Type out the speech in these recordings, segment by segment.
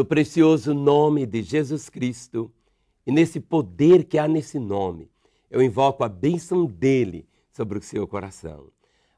No precioso nome de Jesus Cristo e nesse poder que há nesse nome, eu invoco a bênção dele sobre o seu coração.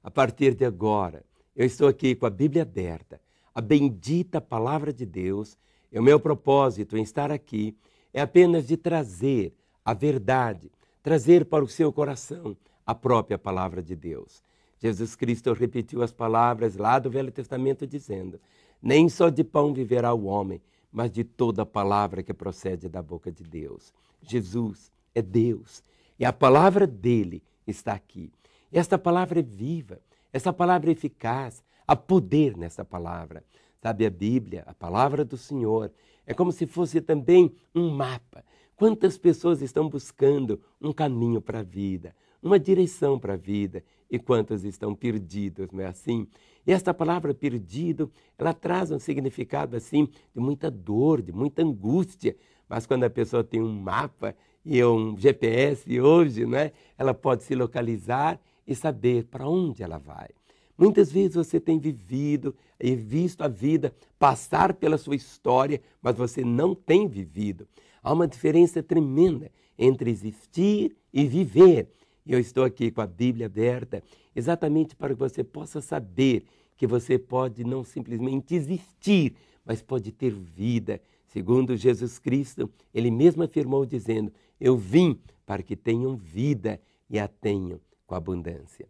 A partir de agora, eu estou aqui com a Bíblia aberta, a bendita palavra de Deus, e o meu propósito em estar aqui é apenas de trazer a verdade, trazer para o seu coração a própria palavra de Deus. Jesus Cristo repetiu as palavras lá do Velho Testamento dizendo: nem só de pão viverá o homem, mas de toda a palavra que procede da boca de Deus. Jesus é Deus e a palavra dele está aqui. E esta palavra é viva, esta palavra é eficaz, há poder nessa palavra. Sabe, a Bíblia, a palavra do Senhor, é como se fosse também um mapa. Quantas pessoas estão buscando um caminho para a vida, uma direção para a vida, e quantos estão perdidos, não é assim? E esta palavra perdido, ela traz um significado assim de muita dor, de muita angústia, mas quando a pessoa tem um mapa e um GPS hoje, né, ela pode se localizar e saber para onde ela vai. Muitas vezes você tem vivido e visto a vida passar pela sua história, mas você não tem vivido. Há uma diferença tremenda entre existir e viver. E eu estou aqui com a Bíblia aberta exatamente para que você possa saber que você pode não simplesmente existir, mas pode ter vida. Segundo Jesus Cristo, ele mesmo afirmou dizendo: eu vim para que tenham vida e a tenham com abundância.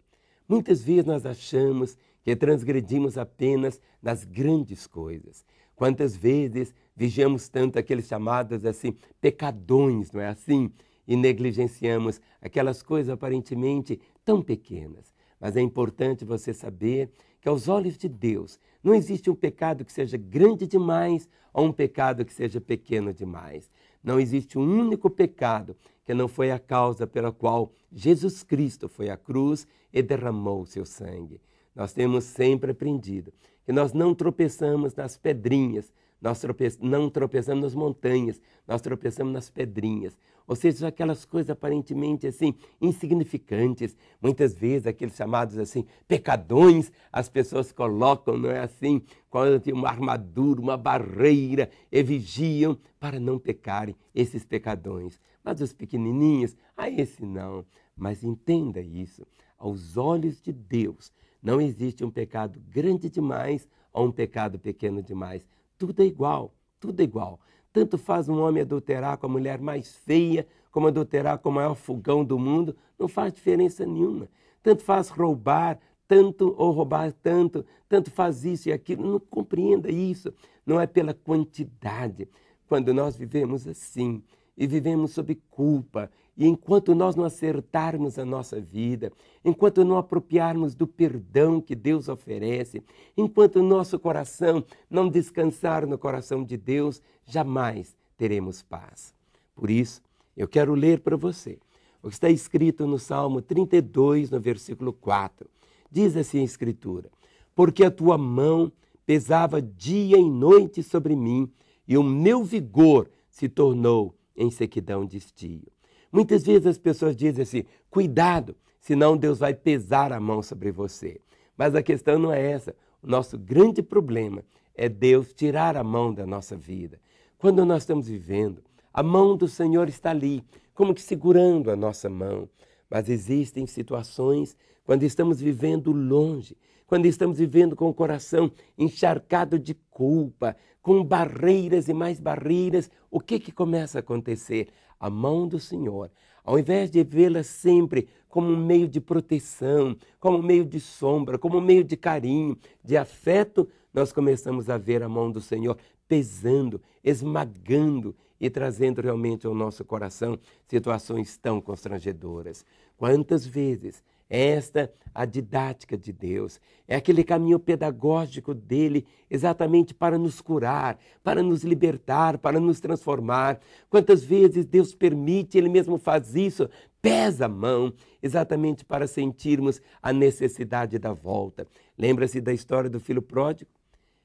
Muitas vezes nós achamos que transgredimos apenas nas grandes coisas. Quantas vezes vigiamos tanto aqueles chamados assim pecadões, não é assim? E negligenciamos aquelas coisas aparentemente tão pequenas. Mas é importante você saber que aos olhos de Deus não existe um pecado que seja grande demais ou um pecado que seja pequeno demais. Não existe um único pecado que não foi a causa pela qual Jesus Cristo foi à cruz e derramou o seu sangue. Nós temos sempre aprendido que nós não tropeçamos nas pedrinhas, nós não tropeçamos nas montanhas, nós tropeçamos nas pedrinhas. Ou seja, aquelas coisas aparentemente assim, insignificantes. Muitas vezes aqueles chamados assim, pecadões, as pessoas colocam, não é assim, quando tem uma armadura, uma barreira, e vigiam para não pecarem esses pecadões. Mas os pequenininhos, esse não. Mas entenda isso, aos olhos de Deus, não existe um pecado grande demais ou um pecado pequeno demais. Tudo é igual, tudo é igual. Tanto faz um homem adulterar com a mulher mais feia, como adulterar com o maior fogão do mundo, não faz diferença nenhuma. Tanto faz roubar tanto ou roubar tanto, tanto faz isso e aquilo. Não compreenda isso, não é pela quantidade. Quando nós vivemos assim e vivemos sob culpa, e enquanto nós não acertarmos a nossa vida, enquanto não apropriarmos do perdão que Deus oferece, enquanto o nosso coração não descansar no coração de Deus, jamais teremos paz. Por isso, eu quero ler para você o que está escrito no Salmo 32, no versículo 4. Diz assim a Escritura: porque a tua mão pesava dia e noite sobre mim, e o meu vigor se tornou em sequidão de estio. Muitas vezes as pessoas dizem assim: cuidado, senão Deus vai pesar a mão sobre você. Mas a questão não é essa. O nosso grande problema é Deus tirar a mão da nossa vida. Quando nós estamos vivendo, a mão do Senhor está ali, como que segurando a nossa mão. Mas existem situações quando estamos vivendo longe, quando estamos vivendo com o coração encharcado de culpa, com barreiras e mais barreiras, o que começa a acontecer? A mão do Senhor, ao invés de vê-la sempre como um meio de proteção, como um meio de sombra, como um meio de carinho, de afeto, nós começamos a ver a mão do Senhor pesando, esmagando e trazendo realmente ao nosso coração situações tão constrangedoras. Quantas vezes esta a didática de Deus, é aquele caminho pedagógico dele exatamente para nos curar, para nos libertar, para nos transformar. Quantas vezes Deus permite, ele mesmo faz isso, pesa a mão, exatamente para sentirmos a necessidade da volta. Lembra-se da história do filho pródigo?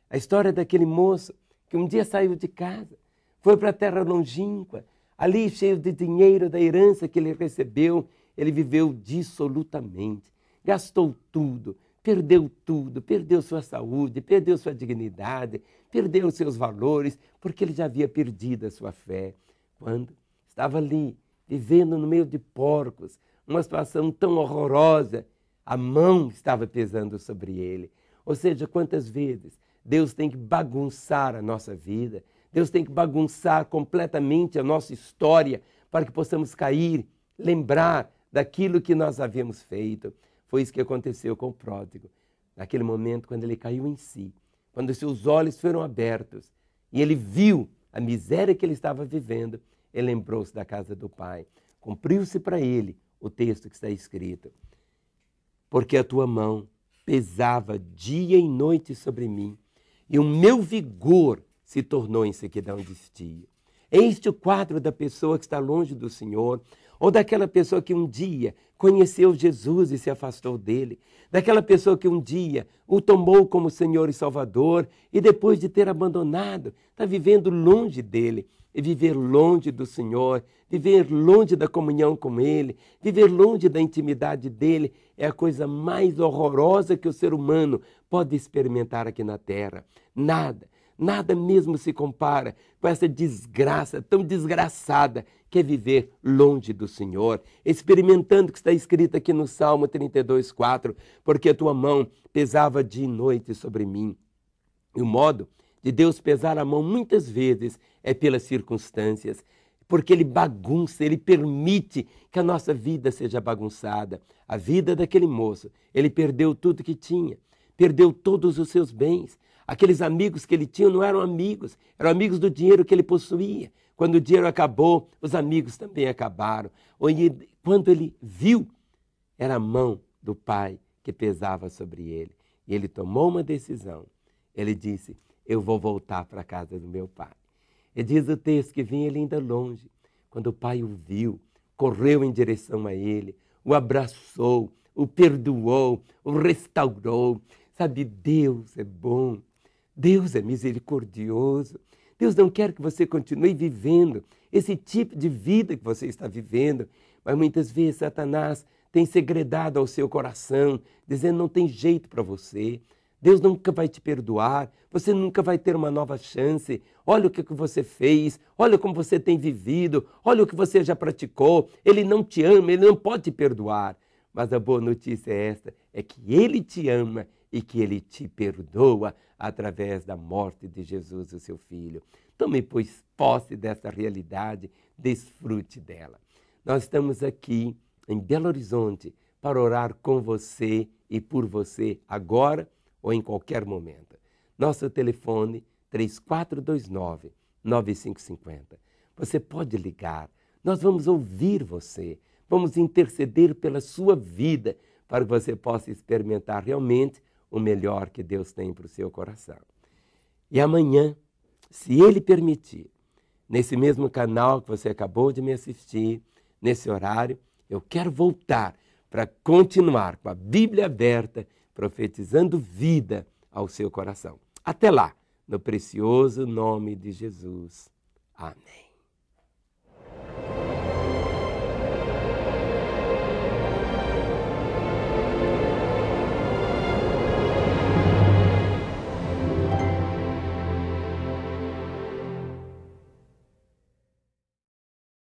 A história daquele moço que um dia saiu de casa, foi para a terra longínqua, ali cheio de dinheiro da herança que ele recebeu, ele viveu dissolutamente, gastou tudo, perdeu sua saúde, perdeu sua dignidade, perdeu os seus valores, porque ele já havia perdido a sua fé. Quando estava ali, vivendo no meio de porcos, uma situação tão horrorosa, a mão estava pesando sobre ele. Ou seja, quantas vezes Deus tem que bagunçar a nossa vida, Deus tem que bagunçar completamente a nossa história para que possamos cair, lembrar daquilo que nós havíamos feito. Foi isso que aconteceu com o pródigo. Naquele momento, quando ele caiu em si, quando seus olhos foram abertos e ele viu a miséria que ele estava vivendo, ele lembrou-se da casa do pai. Cumpriu-se para ele o texto que está escrito: porque a tua mão pesava dia e noite sobre mim, e o meu vigor se tornou em sequidão de estio. Este é o quadro da pessoa que está longe do Senhor, ou daquela pessoa que um dia conheceu Jesus e se afastou dele, daquela pessoa que um dia o tomou como Senhor e Salvador e depois de ter abandonado, está vivendo longe dele. E viver longe do Senhor, viver longe da comunhão com Ele, viver longe da intimidade dEle é a coisa mais horrorosa que o ser humano pode experimentar aqui na terra. Nada mesmo se compara com essa desgraça tão desgraçada que é viver longe do Senhor, experimentando o que está escrito aqui no Salmo 32:4, porque a tua mão pesava dia e noite sobre mim. E o modo de Deus pesar a mão muitas vezes é pelas circunstâncias, porque Ele bagunça, Ele permite que a nossa vida seja bagunçada. A vida daquele moço, ele perdeu tudo que tinha, perdeu todos os seus bens. Aqueles amigos que ele tinha não eram amigos, eram amigos do dinheiro que ele possuía. Quando o dinheiro acabou, os amigos também acabaram. Quando ele viu, era a mão do pai que pesava sobre ele. E ele tomou uma decisão. Ele disse: eu vou voltar para a casa do meu pai. E diz o texto que vinha ele ainda longe. Quando o pai o viu, correu em direção a ele, o abraçou, o perdoou, o restaurou. Sabe, Deus é bom, Deus é misericordioso. Deus não quer que você continue vivendo esse tipo de vida que você está vivendo. Mas muitas vezes Satanás tem segredado ao seu coração, dizendo: não tem jeito para você. Deus nunca vai te perdoar, você nunca vai ter uma nova chance. Olha o que você fez, olha como você tem vivido, olha o que você já praticou. Ele não te ama, ele não pode te perdoar. Mas a boa notícia é esta, é que ele te ama e que ele te perdoa através da morte de Jesus, o seu Filho. Tome, pois, posse dessa realidade, desfrute dela. Nós estamos aqui em Belo Horizonte para orar com você e por você agora ou em qualquer momento. Nosso telefone 3429-9550. Você pode ligar, nós vamos ouvir você, vamos interceder pela sua vida para que você possa experimentar realmente o melhor que Deus tem para o seu coração. E amanhã, se Ele permitir, nesse mesmo canal que você acabou de me assistir, nesse horário, eu quero voltar para continuar com a Bíblia aberta, profetizando vida ao seu coração. Até lá, no precioso nome de Jesus. Amém.